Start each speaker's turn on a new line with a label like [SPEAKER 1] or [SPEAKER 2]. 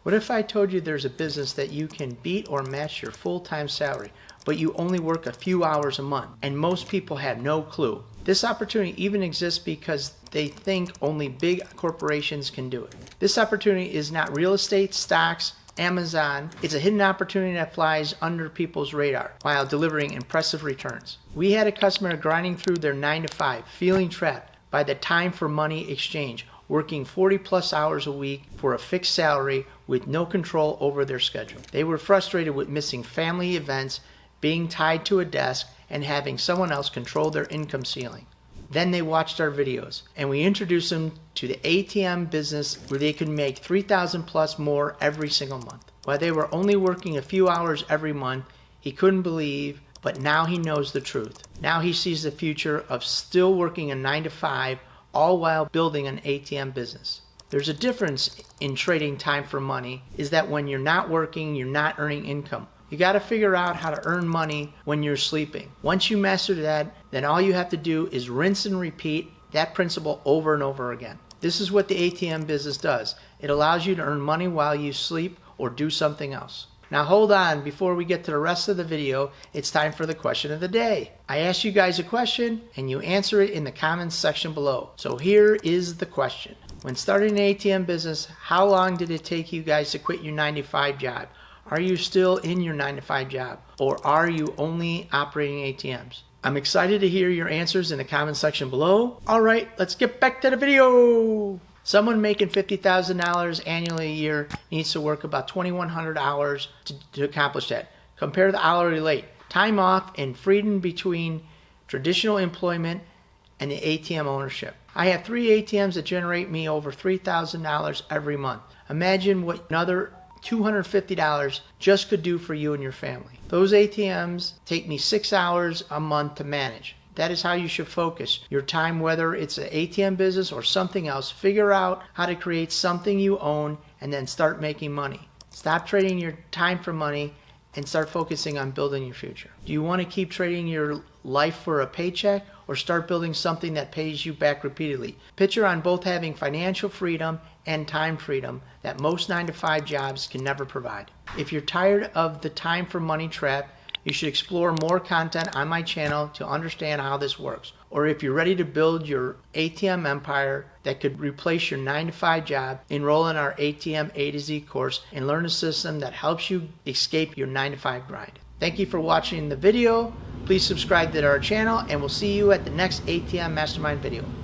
[SPEAKER 1] What if I told you there's a business that you can beat or match your full-time salary, but you only work a few hours a month, and most people have no clue? This opportunity even exists because they think only big corporations can do it. This opportunity is not real estate, stocks, Amazon. It's a hidden opportunity that flies under people's radar while delivering impressive returns. We had a customer grinding through their 9 to 5, feeling trapped by the time for money exchange, working 40 plus hours a week for a fixed salary with no control over their schedule. They were frustrated with missing family events, being tied to a desk, and having someone else control their income ceiling. Then they watched our videos, and we introduced them to the ATM business where they could make $3,000 plus more every single month. While they were only working a few hours every month, he couldn't believe, but now he knows the truth. Now he sees the future of still working a 9 to 5, all while building an ATM business. There's a difference in trading time for money, is that when you're not working, you're not earning income. You got to figure out how to earn money when you're sleeping. Once you master that, then all you have to do is rinse and repeat that principle over and over again. This is what the ATM business does. It allows you to earn money while you sleep or do something else. Now hold on, before we get to the rest of the video, it's time for the question of the day. I asked you guys a question and you answer it in the comments section below. So here is the question. When starting an ATM business, how long did it take you guys to quit your 9 to 5 job? Are you still in your 9 to 5 job, or are you only operating ATMs? I'm excited to hear your answers in the comment section below. All right, let's get back to the video. Someone making $50,000 annually a year needs to work about 2,100 hours to accomplish that. Compare the hourly rate, time off, and freedom between traditional employment and the ATM ownership. I have 3 ATMs that generate me over $3,000 every month. Imagine what another $250 just could do for you and your family. Those ATMs take me 6 hours a month to manage. That is how you should focus your time, whether it's an ATM business or something else. Figure out how to create something you own and then start making money. Stop trading your time for money and start focusing on building your future. Do you want to keep trading your life for a paycheck or start building something that pays you back repeatedly? Picture on both having financial freedom and time freedom that most 9 to 5 jobs can never provide. If you're tired of the time for money trap, you should explore more content on my channel to understand how this works. Or if you're ready to build your ATM empire that could replace your 9 to 5 job, enroll in our ATM A to Z course and learn a system that helps you escape your 9 to 5 grind. Thank you for watching the video. Please subscribe to our channel and we'll see you at the next ATM Mastermind video.